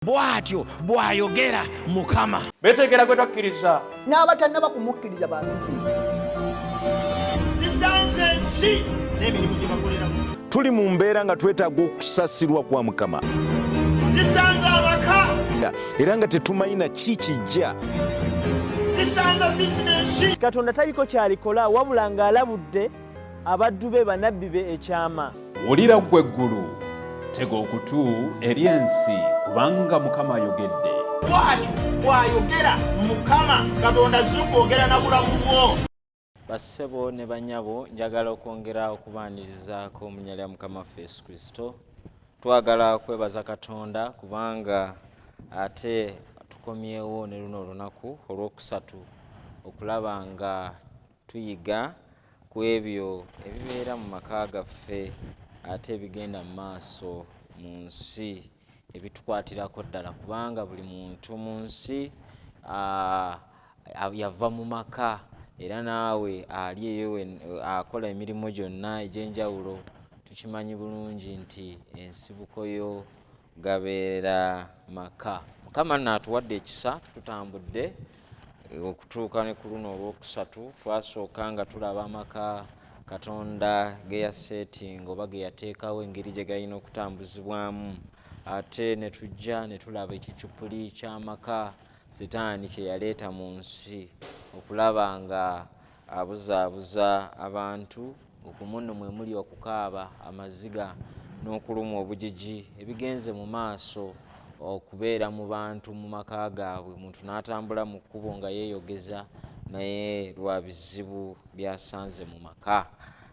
bwatyo bwayogera Mukama. Betegera gwe twakkiriza n'abatannaba kumukkiriza bantu zisanze ensi n'emirimu gye bakoleramu. Tuli mu mbeera nga twetaaga okusasirwa kwa Mukama, Zisanze abaka, era nga tetumayina kikijja. zisanze bizinensi. Katonda taliko kyalikola wabula ng'alabudde abaddu be bannabbi be ekyama. Wulira ggwe eggulu, tega okutu eri ensi, kubanga Mukama ayogedde. Bwatyo bwayogera Mukama. Katonda azze okwogera na bulamu bwo. Bassebo ne banyabo, njagala okwongera okubaanirizaako omunnya lya Mukama waffe Yesu Kristo. Twagala kwebaza Katonda kubanga ate tukomyewo ne luno olunaku olwokusatu okulaba nga tuyiga ku ebyo ebibeera mu maka gaffe ate ebigenda mu maaso mu nsi ebitukwatirako ddala, kubanga buli muntu mu nsi yava mu maka, era naawe ali eyo akola emirimu gyonna egy'enjawulo. Tukimanyi bulungi nti ensibuko yo gabeera maka. Mukama n'atuwadde ekisa, tutambudde okutuuka ne ku luno olwokusatu. Twasooka nga tulaba amaka Katonda ge yaseetinga oba ge yateekawo, engeri gye galina okutambuzibwamu. Ate ne tujja ne tulaba ekicupuli ky'amaka Setaani kye yaleeta mu nsi okulaba nga abuzaabuza abantu, okumuno mwe muli okukaaba amaziga n'okulumwa obujiji ebigenze mu maaso okubeera mu bantu mu maka gaabwe. Omuntu n'atambula mu kkubo nga yeeyogeza naye lwa bizibu byasanze mu maka.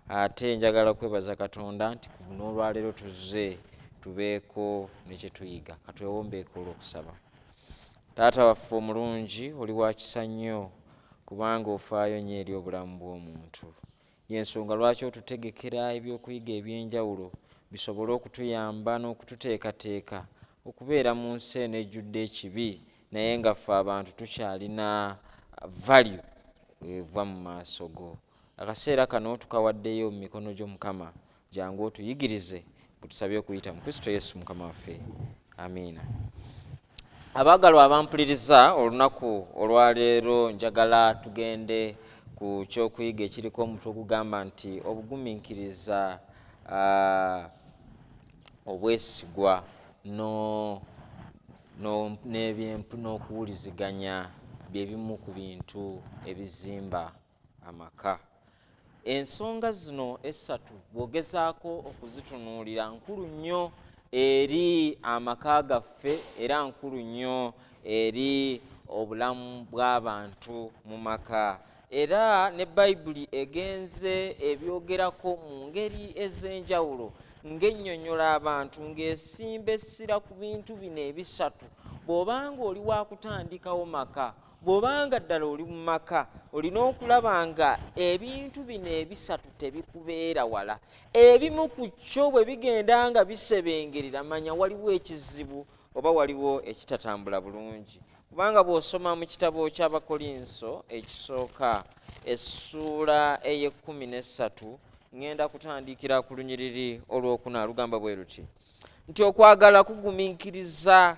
Ate njagala kwebaza Katonda nti ku buno olwaleero tuzze tubeeko ne kye tuyiga. Katwewombeeko olw'okusaba. Taata waffe omulungi, oli wa kisa nnyo kubanga ofaayo nnyo eri obulamu bw'omuntu. Y'ensonga lwaki otutegekera ebyokuyiga eby'enjawulo bisobole okutuyamba n'okututeekateeka okubeera mu nsi eno ejjudde ekibi, naye nga ffe abantu tukyalina value eva mu maaso go. Akaseera kano tukawaddeyo mu mikono gy'Omukama, jangu otuyigirize butusabye okuyita mu Kristo Yesu Mukama waffe. Amiina. Abaagalwa abampuliriza, olunaku olwaleero njagala tugende ku kyokuyiga ekiriko omutwe ogugamba nti obugumiikiriza obwesigwa n'okuwuliziganya bye bimu ku bintu ebizimba amaka. Ensonga zino essatu bw'ogezaako okuzitunuulira nkulu nnyo eri amaka gaffe era nkulu nnyo eri obulamu bw'abantu mu maka. Era ne Bayibuli egenze ebyogerako mu ngeri ez'enjawulo ng'ennyonnyola abantu ng'esimba essira ku bintu bino ebisatu. Bw'obanga oli wa kutandikawo maka, bw'obanga ddala oli mu maka, olina okulaba nga ebintu bino ebisatu tebikubeera wala. Ebimu ku kyo bwe bigenda nga bisebengerera, manya waliwo ekizibu oba waliwo ekitatambula bulungi. Kubanga bw'osoma mu kitabo ky'Abakolinso ekisooka essuula ey'13, ngenda kutandikira ku lunyiriri olwokuna, lugamba bwe luti nti okwagala kugumiikiriza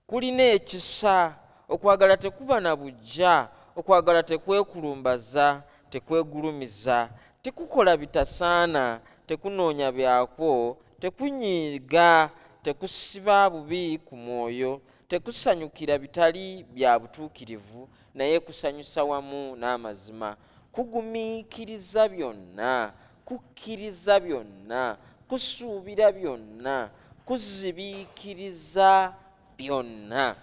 kulina ekisa, okwagala tekuba na buggya, okwagala tekwekulumbaza, tekwegulumiza, tekukola bitasaana, tekunoonya byakwo, tekunyiiga, tekusiba bubi ku mwoyo, tekusanyukira bitali bya butuukirivu, naye kusanyusa wamu n'amazima. Kugumiikiriza byonna, kukkiriza byonna, kusuubira byonna, kuzibiikiriza byonna.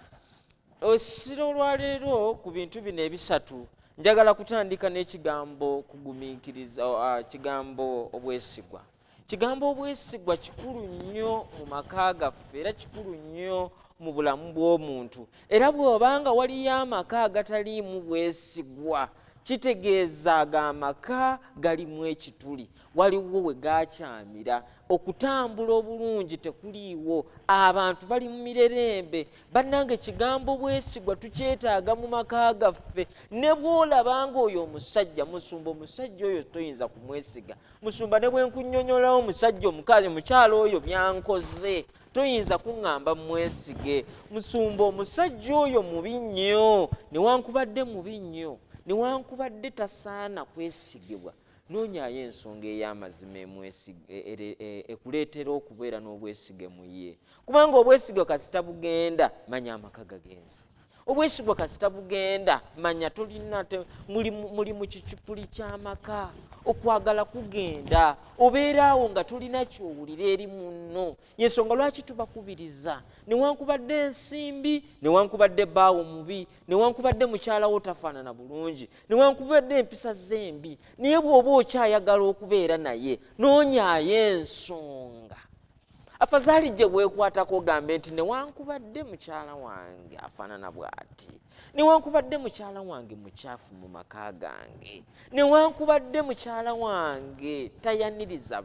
Essira olwaleero ku bintu bino ebisatu njagala kutandika n'ekigambo kugumiikiriza, kigambo obwesigwa. Kigambo obwesigwa kikulu nnyo mu maka gaffe era kikulu nnyo mu bulamu bw'omuntu. Era bw'obanga waliyo amaka agataliimu bwesigwa, kitegeeza amaka galimu ekituli, waliwo we gakyamira, okutambula obulungi tekuliiwo, abantu bali mu mirerembe. Bannange ekigambo bwesigwa tukyetaaga mu maka gaffe. Ne bw'olabanga oyo omusajja musumba, omusajja oyo toyinza kumwesiga. Musumba ne bwe nkunnyonnyolawo omusajja omukazi mukyalo oyo byankoze, toyinza kuŋŋamba mwesige. Musumba omusajja oyo mubi nnyo, newankubadde mubi nnyo, newankubadde tasaana kwesigibwa, noonyaayo ensonga ey'amazima ekuleetera okubeera n'obwesige mu ye. Kubanga obwesige kasita bugenda, manya amaka gagenze. Obwesigwa kasita bugenda, manya tolina muli mu kicupuli ky'amaka. Okwagala kugenda, obeeraawo nga tulina kyowulira eri munno. Yensonga lwaki tubakubiriza, newankubadde ensimbi, newankubadde bbaawo mubi, newankubadde mukyala wo tafaanana bulungi, newankubadde empisa zembi, naye bw'oba okyayagala okubeera naye, noonyaayo ensonga. Afazaali gye weekwatako ogambe nti newankubadde mukyala wange afaanana bw'ati, newankubadde mukyala wange mukyafu mu maka gange, newankubadde mukyala wange tayaniriza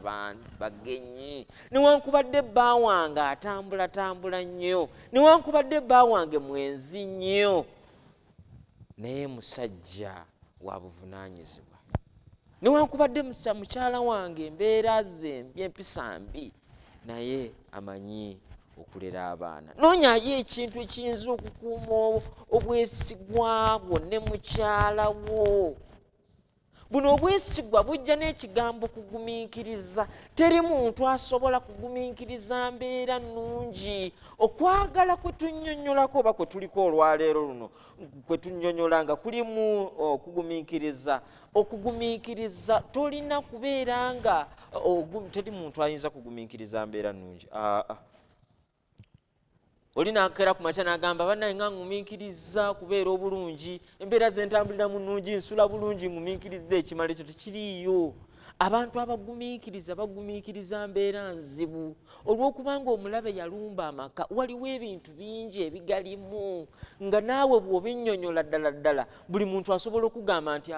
bagenyi, newankubadde bba wange atambulatambula nnyo, newankubadde bba wange mwenzi nnyo, naye musajja wa buvunaanyizibwa, newankubadde mukyala wange embeera ze mbi, empisa mbi, naye amanyi okulera abaana. Noonyaayo ekintu ekiyinza okukuuma obwesigwa bwo ne mukyala wo. Buno obwesigwa bujja n'ekigambo kugumiikiriza. Teri muntu asobola kugumiikiriza mbeera nnungi. Okwagala kwe tunnyonnyolako oba kwe tuliko olwaleero luno, kwe tunnyonnyola nga kulimu okugumiikiriza. Okugumiikiriza tolina kubeera nga teri muntu ayinza kugumiikiriza mbeera nnungi. Oli nakeera ku makya n'agamba bannaye nga ngumiikiriza kubeera obulungi, embeera ze ntambuliramu nnungi, nsula bulungi, ngumiikiriza ekimala, ekyo tekiriiyo. Abantu abagumiikiriza bagumiikiriza mbeera nzibu. Olw'okubanga omulabe yalumba amaka, waliwo ebintu bingi ebigalimu nga naawe bw'obinnyonnyola ddala buli muntu asobola okugamba nti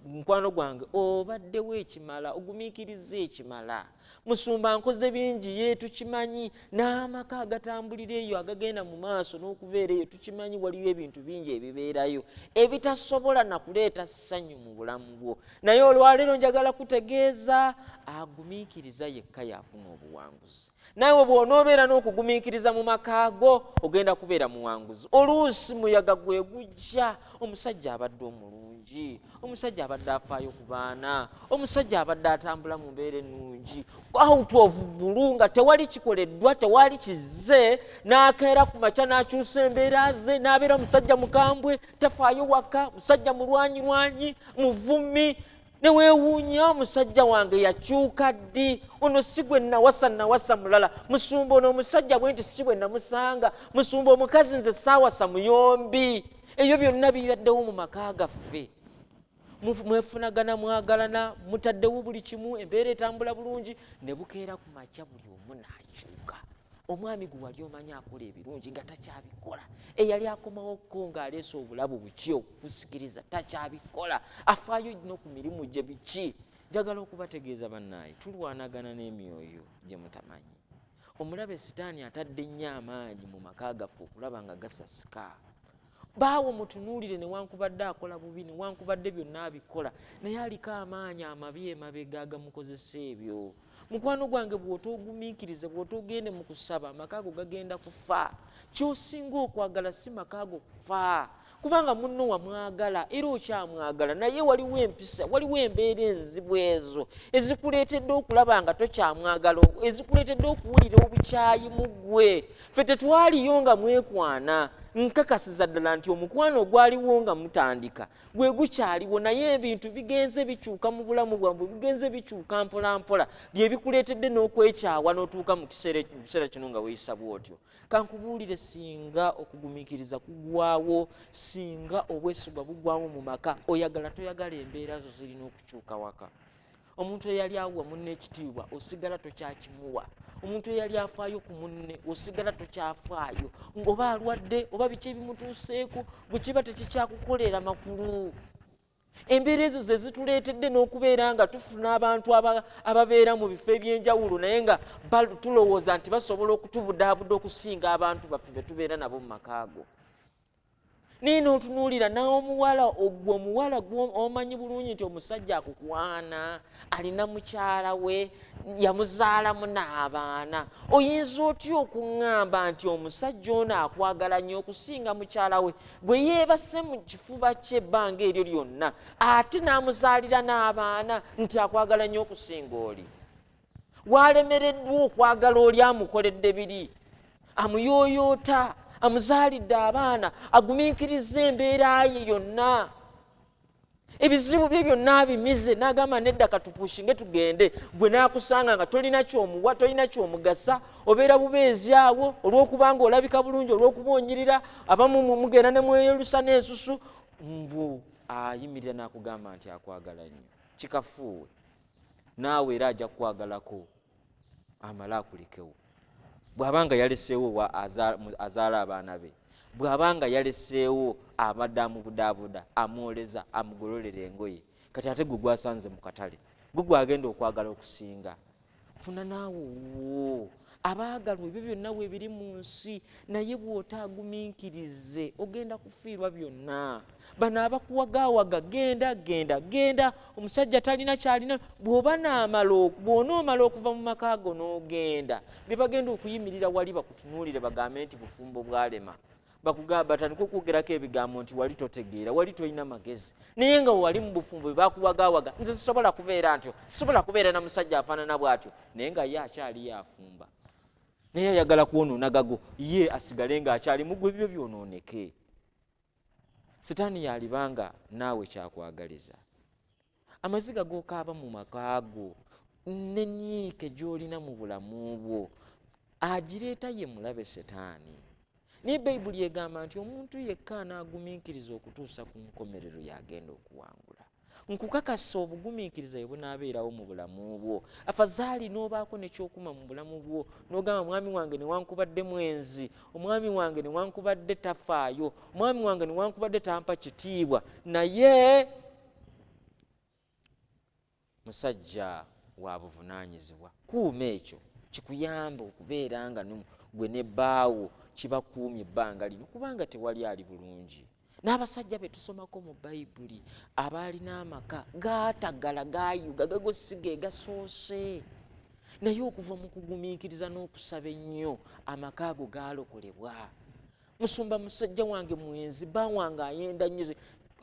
mukwano gwange obaddewo ekimala, ogumiikiriza ekimala. Musumba nkoze bingi ye tukimanyi, n'amaka agatambulira eyo agagenda mu maaso n'okubeera eyo tukimanyi, waliwo ebintu bingi ebibeerayo ebitasobola na kuleeta ssanyu mu bulamu bwo. Naye olwaleero njagala kutegeeza agumiikiriza yekka yaafuna obuwanguzi. Naawe bw'onoobeera n'okugumiikiriza mu maka go ogenda kubeera muwanguzi. Oluusi muyaga gwe gujja, omusajja abadde omulungi, omusajja abadde afaayo ku baana, omusajja abadde atambula mu mbeera ennungi, out of blue nga tewali kikoleddwa, tewali kizze, n'akeera ku makya n'akyusa embeera ze, n'abeera musajja mukambwe, tafaayo waka, musajja mulwanyi, muvumi, neweewuunya omusajja wange yakyuka ddi, ono si gwe nawasa mulala, musumba ono omusajja bwe nti si bwe namusanga, musumba omukazi nze saawasa muyombi. Ebyo byonna bibaddewo mu maka gaffe. Mwefunagana, mwagalana, mutaddewo buli kimu, embeera etambula bulungi, ne bukeera ku makya buli omu n'akyuka. Omwami gwe wali omanyi akola ebirungi nga takyabikola, eyali akomawoko ng'aleese obulabu buki okukusikiriza takyabikola, afaayo no ku mirimu gye biki. Njagala okubategeeza bannaaye, tulwanagana n'emyoyo gye mutamanyi. Omulabe sitaani atadde nnyo amaanyi mu maka gaffe okulaba nga gasasika. Baawo mutunuulire newankubadde akola bubi, newankubadde byonna abikola, naye aliko amaanyi amabi emabega agamukozesa ebyo. Mukwano gwange bw'otoogumiikirize, bw'otoogende mu kusaba, amaka go gagenda kufa. Ky'osinga okwagala si maka go kufa, kubanga munno wamwagala era okyamwagala, naye waliwo empisa, waliwo embeera enzibu ezo ezikuleetedde okulaba nga tokyamwagala, ezikuleetedde okuwulira obukyayi mu ggwe. Ffe tetwaliyo nga mwekwana. Nkakasiza ddala nti omukwano ogwaliwo nga mutandika gwe gukyaliwo, naye ebintu bigenze bikyuka mu bulamu bwabwe, bigenze bikyuka mpola mpola, bye bikuleetedde n'okwekyawa n'otuuka mu kiseera kino nga weeyisa bw'otyo. Kankubuulire, singa okugumiikiriza kugwawo, singa obwesigwa bugwawo mu maka, oyagala toyagala embeera zo zirina okukyuka waka. omuntu eyali awa munne ekitiibwa osigala tokyakimuwa, omuntu eyali afaayo ku munne osigala tokyafaayo, ng'oba alwadde oba biki ebimutuuseeko bwe kiba tekikyakukolera makulu. Embeera ezo ze zituleetedde n'okubeera nga tufuna abantu ababeera mu bifo eby'enjawulo naye nga tulowooza nti basobola okutubudaabuda okusinga abantu baffe be tubeera nabo mu makaago. Naye n'otunuulira n'omuwala ogwo omuwala omanyi bulungi nti omusajja akukwana alina mukyala we yamuzaalamu n'abaana, oyinza otya okuŋŋamba nti omusajja ono akwagala nnyo okusinga mukyala we gwe yeebase mu kifuba kye ebbanga eryo lyonna ate n'amuzaalira n'abaana nti akwagala nnyo okusinga oli? Walemereddwa okwagala oli amukoledde biri, amuyooyoota, amuzaalidde abaana, agumiikiriza embeera ye yonna. Ebizibu bye byonna abimize n'agamba nedda katupushinge tugende, gwe n'akusanga nga tolina kyomuwa, tolina kyomugasa, obeera bubeezi awo olw'okubanga olabika bulungi, olw'okuba onyirira, abamu mugenda ne mweyerusa n'ensusu, mbu ayimirira n'akugamba nti akwagala nnyo. Kikafuuwe naawe era ajja kukwagalako amala akulekewo. Bw'abanga yaleseewo azaala abaana be, bw'abanga yaleseewo abadde amubudaabuda, amwoleza, amugololera engoye, kati ate gwe gwasanze mu katale, gwe gwagenda okwagala okusinga. Funa naawe owuwo. Abaagalwa ebyo byonna we biri mu nsi, naye bw'otaagumiikirize ogenda kufiirwa byonna. Bano abakuwagaawaga genda, omusajja talina kyalina, bw'onoomala okuva mu makaago n'ogenda, bye bagenda okuyimirira wali bakutunuulire bagambe nti bufumbo bwalema, batandika okwogerako ebigambo nti wali totegeera, wali tolina magezi. Naye nga wali mu bufumbo bwe bakuwagaawaga, nze sisobola kubeera ntyo, sisobola kubeera na musajja afaanana bw'atyo, naye nga ye akyali yafumba. Naye ayagala kwonoona gago, ye asigale ng'akyali mu ggwe byo byonooneke. Sitaani yalibanga naawe kyakwagaliza. Amaziga g'okaaba mu makaago n'ennyiike gy'olina mu bulamu bwo agireeta ye mulabe Setaani. Naye Bayibuli egamba nti omuntu yekka anaagumiikiriza okutuusa ku nkomerero yagenda okuwangula. Nkukakasa obugumiikiriza bwe bunaabeerawo mu bulamu bwo. Afazaali n'obaako nekyokuma mu bulamu bwo n'ogamba mwami wange newankubadde mwenzi, omwami wange newankubadde tafaayo, omwami wange newankubadde tampa kitiibwa, naye musajja wa buvunaanyizibwa. Kuuma ekyo kikuyamba okubeera nga gwe ne bbaawo kibakuumye ebbanga lino kubanga tewali ali bulungi. N'abasajja be tusomako mu Bayibuli abaalina amaka gaatagala gaayuga gagosiga egasoose, naye okuva mu kugumiikiriza n'okusaba ennyo amaka ago gaalokolebwa. Musumba musajja wange mwenzi, bba wange ayenda nnyo,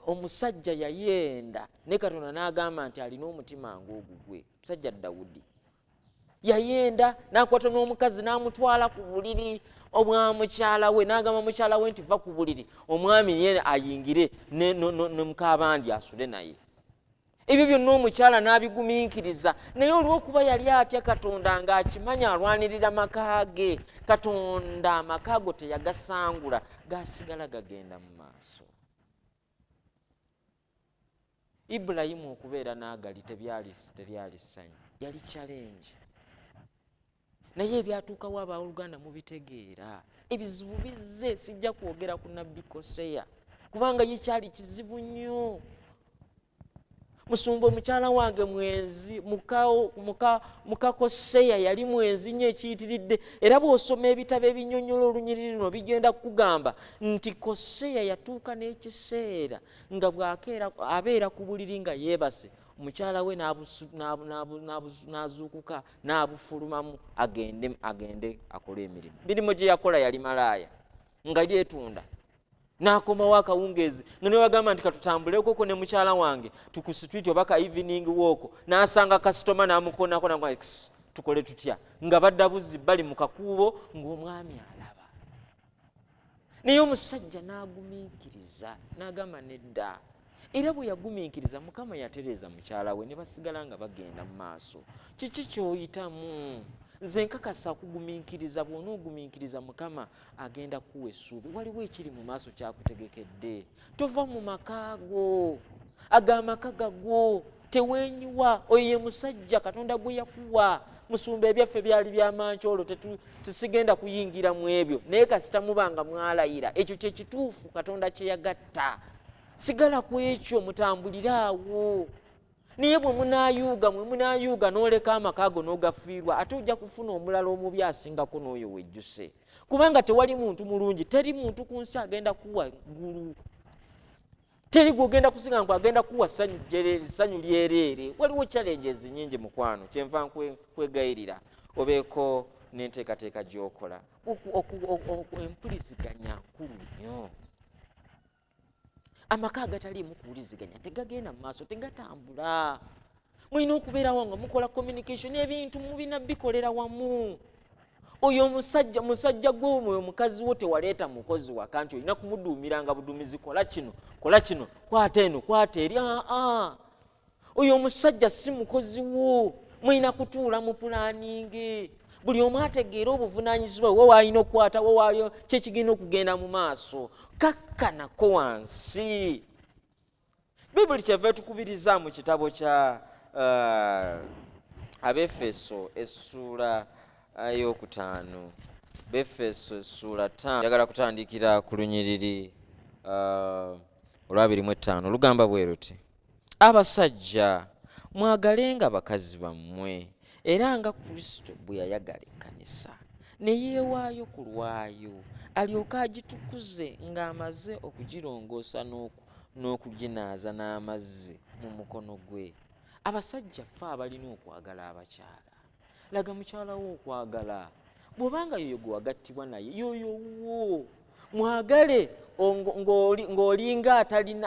omusajja yayenda ne Katonda n'agamba nti alina omutima ng'ogugwe. Musajja Dawudi yayenda n'akwata n'omukazi n'amutwala ku buliri obwa mukyala we, n'agamba mukyala we nti va ku buliri, omwami ye ayingire ne mukaabandi asule naye. Ebyo byonna omukyala n'abigumiikiriza, naye olw'okuba yali atya Katonda ng'akimanya alwanirira maka ge, Katonda amaka go teyagasangula, gaasigala gagenda mu maaso. Ibulayimu okubeera n'agali teryali ssanyu, yali challenge. Naye ebyatuukawo abooluganda mubitegeera. Ebizibu bizze, sijja kwogera ku Nabbi Koseya kubanga ye kyali kizibu nnyo. Musumba omukyala wange mwenzi, muka Koseya yali mwenzi nnyo ekiyitiridde, era bw'osoma ebitabo ebinnyonnyola olunyiriri luno bigenda kukugamba nti Koseya yatuuka n'ekiseera nga abeera ku buliri nga yeebase, omukyala we n'azuukuka n'abufulumamu agende akole emirimu. Emirimu gye yakola yali malaaya nga yeetunda. N'akomawo akawungeezi nga ne bagamba nti katutambulekoko ne mukyala wange tuku street oba ka evening walk, n'asanga kasitoma n'amukonako nagwa tukole tutya, nga badda buzzi bali mu kakuubo ng'omwami alaba. Naye omusajja n'agumiikiriza n'agamba nedda, era bwe yagumiikiriza Mukama yatereeza mukyala we ne basigala nga bagenda mu maaso. Kiki ky'oyitamu? Nze nkakasa kugumiikiriza, bw'onoogumiikiriza Mukama agenda kuwa essuubi. Waliwo ekiri mu maaso kyakutegekedde. Tova mu makaago, ago amaka gagwo, teweenyiwa. Oyo ye musajja Katonda gwe yakuwa. Musumba ebyaffe byali by'amancoolo tesigenda kuyingira mu ebyo, naye kasita mubanga mwalayira ekyo kye kituufu Katonda kye yagatta. Sigala ku ekyo, mutambuliraawo. Naye bwe munaayuuga n'oleka amaka ago n'ogafiirwa, ate ojja kufuna omulala omubi asingako n'oyo wejjuse. Kubanga tewali muntu mulungi, teri muntu ku nsi agenda kuwa ggulu. Teri gwogenda kusinga ngo agenda kuwa ssanyu lyereere. Waliwo challenges nnyingi mukwano, kyenva kwegayirira obeeko n'enteekateeka gy'okola. Empuliziganya nkulu nnyo. Amaka agataliimu kuwuliziganya tegagenda mu maaso, tegatambula. Mulina okubeerawo nga mukola communication, ebintu mubina bikolera wamu. Oyo musajja gwe omukazi wo tewaleeta mukozi waka nti olina kumuduumiranga buduumizi, kola kino kwata eno kwata eri. Oyo omusajja si mukozi wo, mulina kutuula mu pulaningi. Buli omu ategeera obuvunaanyizibwa wo waalina okukwata, wo waliyo kyekigenda okugenda mu maaso. Kakkanako wansi. Bibuli kyeva etukubiriza mu kitabo kya Abefeso essuula ey'okutaano. Befeso essuula 5. Njagala kutandikira ku lunyiriri olwa25. Lugamba bwe luti: abasajja mwagalenga bakazi bammwe, era nga Kristo bwe yayagala ekkanisa ne yeewaayo ku lwayo, alyoke agitukuze ng'amaze okugirongoosa n'okuginaaza n'amazzi mu mukono gwe. Abasajja ffe abalina okwagala abakyala, laga mukyala wo okwagala. Bw'obanga yoyo gwe wagattibwa naye, yoyo wuwo. Mwagale ng'olinga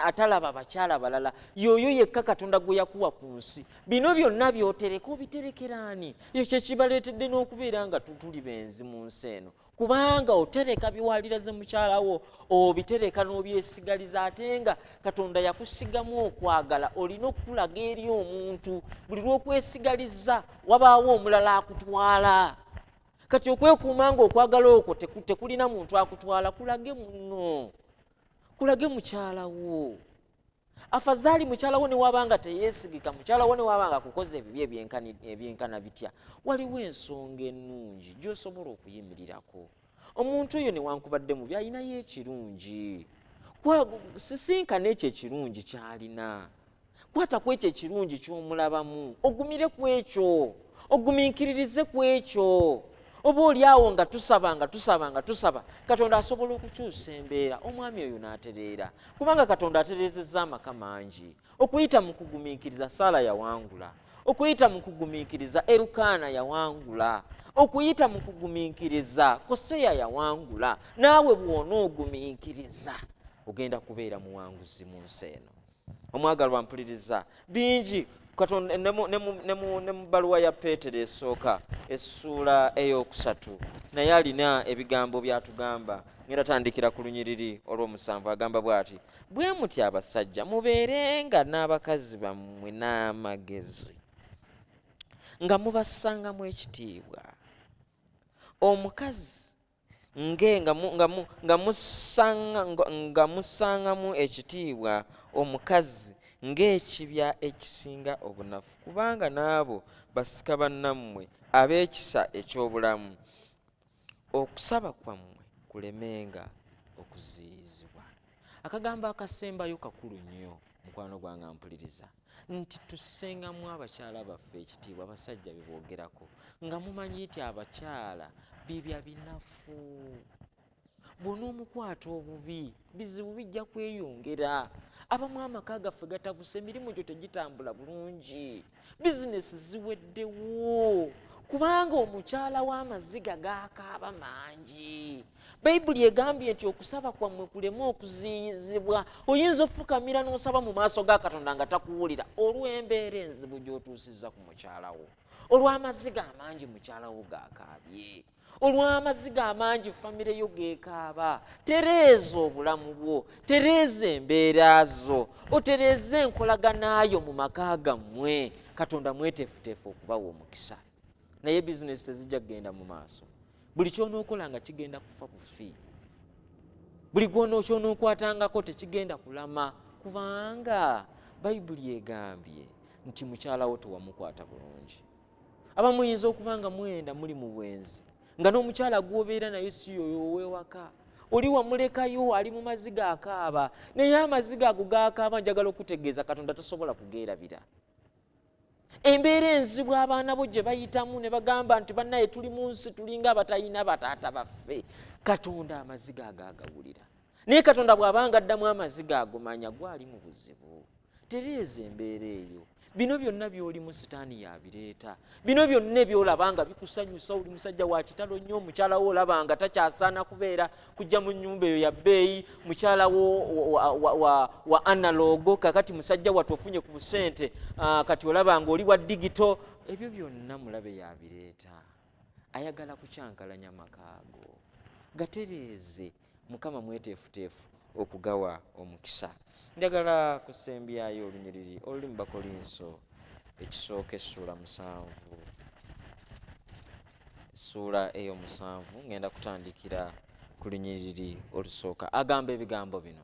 atalaba abakyala balala, yoyo yekka Katonda gwe yakuwa ku nsi. Bino byonna by'otereka obiterekeraani? Ekyo kye kibaleetedde n'okubeera nga tuli benzi mu nsi eno. Kubanga otereka biwaliraze mukyala wo, obitereka n'obyesigaliza, ate nga Katonda yakusigamu okwagala. Olina okulaga eri omuntu, buli lw'okwesigaliza wabaawo omulala akutwala. Kati okwekuuma nga okwagala okwo tekulina muntu akutwala, kulage muno, kulage mukyala wo. Afazaali mukyala wo ne wabanga teyeesigika, mukyala wo ne wabanga kukoze ebibi ebyenkana bitya, waliwo ensonga ennungi gy'osobola okuyimirirako. Omuntu oyo newankubadde mubi alinayo ekirungi. Sisinkana ekyo ekirungi ky'alina. Kwata ku ekyo ekirungi ky'omulabamu, ogumire ku ekyo, ogumiikiririze ku ekyo. Oba oliawo nga tusaba, Katonda asobola okukyusa embeera, omwami oyo n'atereera. Kubanga Katonda atereezezza amaka mangi. Okuyita mu kugumiikiriza Saala yawangula, okuyita mu kugumiikiriza Erukaana yawangula, okuyita mu kugumiikiriza Koseya yawangula. Naawe bw'onoogumiikiriza ogenda kubeera muwanguzi mu nsi eno. Omwagalwa mpuliriza, bingi Katonda ne mu bbaluwa ya Peetero esooka essuula ey'okusatu naye alina ebigambo by'atugamba. Ngenda tandikira ku lunyiriri olw'omusanvu, agamba bw'ati: bwe muti abasajja mubeerenga n'abakazi bammwe n'amagezi, nga mubassangamu ekitiibwa. Omukazi nga mussangamu ekitiibwa omukazi ng'ekibya ekisinga obunafu, kubanga n'abo basika bannammwe ab'ekisa eky'obulamu. Okusaba kwammwe kulemenga okuziyizibwa. Akagambo akasembayo kakulu nnyo mukwano gwange mpuliriza, nti tussengamu abakyala baffe ekitiibwa. Abasajja beboogerako nga mumanyi nti abakyala bibya binafu. Bw'onoomukwata obubi, bizibu bijja kweyongera. Abamu amaka gaffe gatabuse, emirimu gyo tegitambula bulungi, bizinesi ziweddewo, kubanga omukyala w'amaziga gaakaaba mangi. Bayibuli egambye nti okusaba kwammwe kuleme okuziyizibwa. Oyinza ofukamira n'osaba mu maaso ga Katonda nga takuwulira olw'embeera enzibu gy'otuusizza ku mukyala wo, olw'amaziga amangi mukyala wo gaakaabye, olw'amaziga amangi famire yo geekaaba. Tereeza obulamu bwo, tereeza embeera zo, otereeza enkolaganayo mu maka gammwe. Katonda mweteefuteefu okubawa omukisa. Naye bizinesi tezijja kugenda mu maaso. Buli ky'onookola nga kigenda kufa bufi. Buli ky'onookwatangako tekigenda kulama, kubanga Bayibuli egambye nti mukyalawo tewamukwata bulungi. Abamu muyinza okuba nga mwenda muli mu bwenzi nga n'omukyala gw'obeera naye si yoyo ow'ewaka, oli wamulekayo ali mu maziga akaaba, naye amaziga ago gakaaba njagala okutegeeza Katonda tasobola kugeerabira. Embeera enzibu abaana bo gye bayitamu ne bagamba nti bannaye tuli mu nsi tulinga abatalina bataata baffe, Katonda amaziga ago agawulira. Naye Katonda bw'abanga addamu amaziga ago manya gwali mu buzibu. Tereeza embeera eyo. Bino byonna by'olimu Sitaani yabireeta. Bino byonna by'olabanga bikusanyusa, oli musajja wa kitalo nnyo, mukyala wo olabanga takyasaana kubeera kujja mu nnyumba eyo ya bbeeyi, mukyala wo wa analogo, kakati musajja wattu ofunye ku busente, kati olabanga oli wa digito. Ebyo byonna mulabe yabireeta. Ayagala kukyankalanya makaago. Gatereeze, Mukama mweteefuteefu okugawa omukisa. Njagala kusembyayo olunyiriri oluli mu Bakolinso ekisooka essula 7. Essula eyo 7 ngenda kutandikira ku lunyiriri olusooka. Agamba ebigambo bino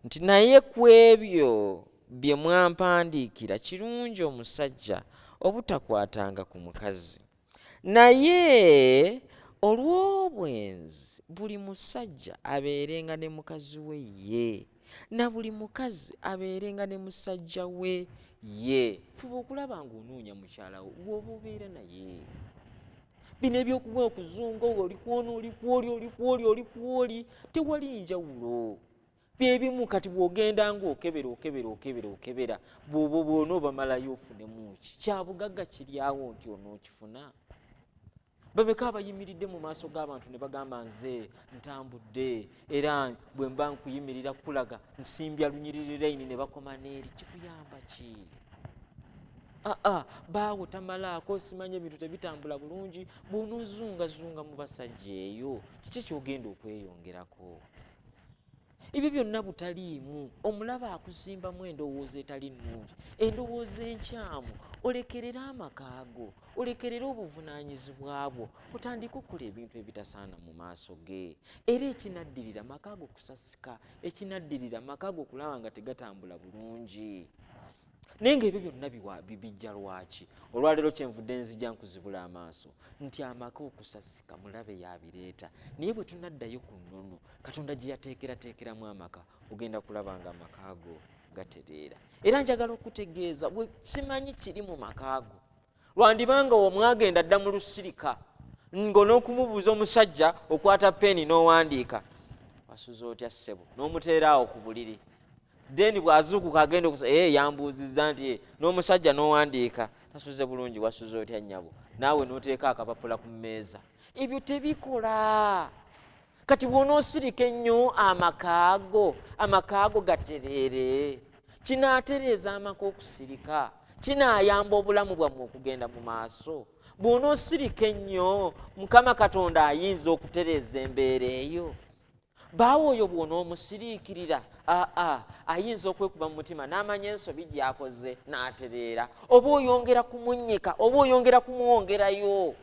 nti naye ku ebyo bye mwampandiikira kirungi omusajja obutakwatanga ku mukazi, naye olw'obwenzi buli musajja abeerenga ne mukazi we ye, na buli mukazi abeerenga ne musajja we ye. Fuba okulaba ng'onoonya mukyala wo gw'oba obeera naye. Bino ebyokuba okuzunga oli kw'ono oli kw'oli oli kw'oli oli kw'oli, tewali njawulo. Byebimu kati bw'ogenda ng'okebera bw'oba bw'onoobamalayo ofunemu ki? Kyabugagga kiri awo nti onookifuna. Babeka abayimiridde mu maaso g'abantu ne bagamba nze ntambudde era bwe mba nkuyimirira kulaga nsimbya lunyiriri leyini ne bakoma n'eri, kikuyamba ki? Baawo tamalaako, simanye ebintu tebitambula bulungi. Bw'onoozungazunga mu basajja eyo, kiki ky'ogenda okweyongerako? Ebyo byonna butaliimu. Omulaba akusimbamu endowooza etali nnungi, endowooza enkyamu. Olekerera amakaago, olekerera obuvunaanyizibwa bwo, otandike okukola ebintu ebitasaana mu maaso ge. Era ekinaddirira makaago kusasika, ekinaddirira makaago okulaba nga tegatambula bulungi. Naye ng'ebyo byonna bijja lwaki? Olwaleero kyenvudde nzija nkuzibula amaaso nti amaka okusasika mulabe yabireeta. Naye bwe tunaddayo ku nnono Katonda gye yateekerateekeramu amaka, ogenda kulaba nga amakaago gatereera. Era njagala okutegeeza bwe simanyi kiri mu makaago, lwandibanga omwagenda dda mu lusirika ng'onookumubuuza omusajja okwata peeni n'owandiika, wasuza otya ssebo, n'omuteera awo ku buliri. Then bw'azuukuka agenda yambuuzizza nti n'omusajja n'owandiika, tasuze bulungi, wasuze otya nnyabo, naawe n'oteeka akapapula ku mmeeza. Ebyo tebikola. Kati bw'onoosirika ennyo amakaago gatereere, kinaatereeza amaka okusirika, kinaayamba obulamu bwammwe okugenda mu maaso. Bw'onoosirika ennyo, Mukama Katonda ayinza okutereeza embeera eyo. Baawo oyo bw'onoomusiriikirira, ayinza okwekuba mu mutima n'amanya ensobi gy'akoze n'atereera. Oba oyongera kumunnyika, oba oyongera kumwongerayo.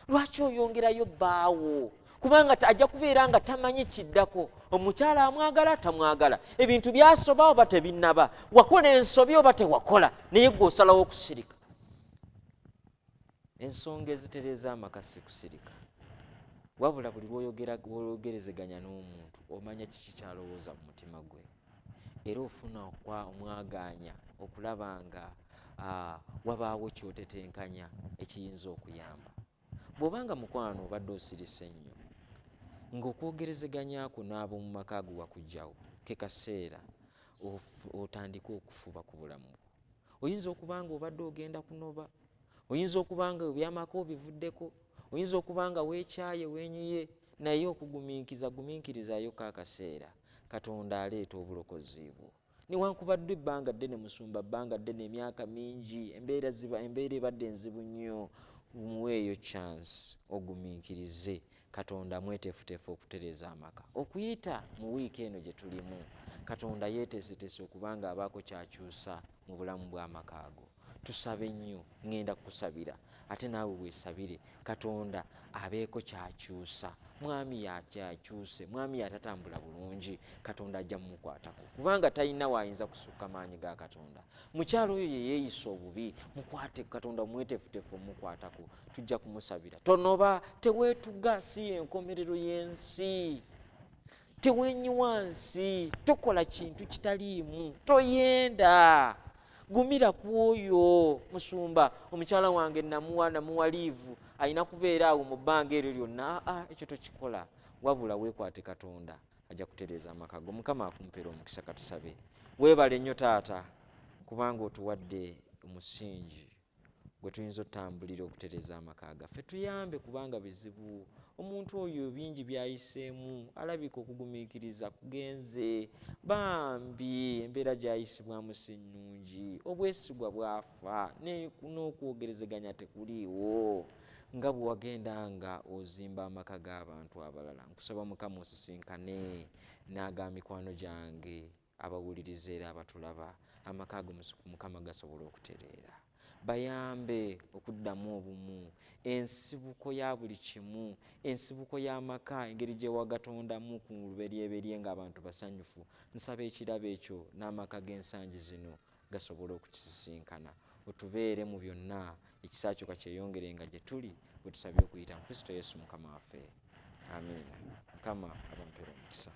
Lwaki oyongerayo baawo? Kubanga ajja kubeera nga tamanyi kiddako. Omukyala amwagala tamwagala, ebintu byasoba oba tebinnaba, wakola ensobi oba tewakola, naye gwe osalawo okusirika. Ensonga ezitereeza amaka si kusirika, wabula buli lw'oyogerezeganya n'omuntu omanya kiki kyalowooza mu mutima gwe, era ofuna omwaganya okulaba nga wabaawo kyotetenkanya ekiyinza okuyamba. Bw'obanga mukwano obadde osirise nnyo ng'okwogerezeganyako n'ab'omu maka ago wakugjawo, ke kaseera otandika okufuba ku bulamu bwo. Oyinza okuba nga obadde ogenda kunoba, oyinza okuba nga ebyamaka obivuddeko, oyinza okuba nga weekyaye weenyuye, naye gumiikirizayo akaseera. Katonda aleeta obulokozi bwo. Newankubadde ebbanga ddene musumba, bbanga ddene emyaka mingi, embeera ebadde enzibu nnyo, muweeyo chance ogumiikirize. Katonda mweteefuteefu okutereeza amaka. Okuyita mu wiiki eno gye tulimu, Katonda yeeteeseteese okubanga abaako kyakyusa mu bulamu bw'amaka ago. tusabe nnyo, ŋŋenda kusabira ate naawe weesabire Katonda abeeko kyakyusa. Mwami yakyakyuse, mwami yatatambula bulungi, Katonda ajja mumukwatako kubanga talina waayinza kusukka maanyi ga Katonda. Mukyalo oyo ye yeeyisa obubi, mukwate Katonda omwetefutefu omukwatako, tujja kumusabira. Tonoba, teweetuga, si enkomerero y'ensi. Tewenyi wansi, tokola kintu kitaliimu, toyenda. Gumira ku oyo. Musumba, omukyala wange namuwa liivu, alina kubeera awo mu bbanga eryo lyonna. Ekyo tokikola, wabula weekwate Katonda ajja kutereeza amaka go. Mukama akumpeera omukisa. Katusabe. Weebale nnyo taata kubanga otuwadde omusingi gwe tuyinza otambulira okutereeza amaka gaffe. Tuyambe kubanga bizibu. Omuntu oyo bingi byayiseemu, alabika okugumiikiriza kugenze. Bambi embeera gyayisibwamu si nnungi, obwesigwa bwafa, n'okwogerezeganya tekuliiwo. Nga bwe wagendanga ozimba amaka g'abantu abalala, nkusaba Mukama osisinkane n'aga mikwano gyange abawuliriza era abatulaba, amaka ago Mukama gasobola okutereera. Bayambe okuddamu obumu, ensibuko ya buli kimu, ensibuko y'amaka, engeri gye wagatondamu ku luberyeberye ng'abantu basanyufu. Nsaba ekirabo ekyo n'amaka g'ensangi zino gasobola okukisisinkana. Otubeere mu byonna, ekisa kyo kakyeyongerenga gye tuli, bwe tusabye okuyita mu Kristo Yesu Mukama waffe. Amiina. Mukama abampeera omukisa.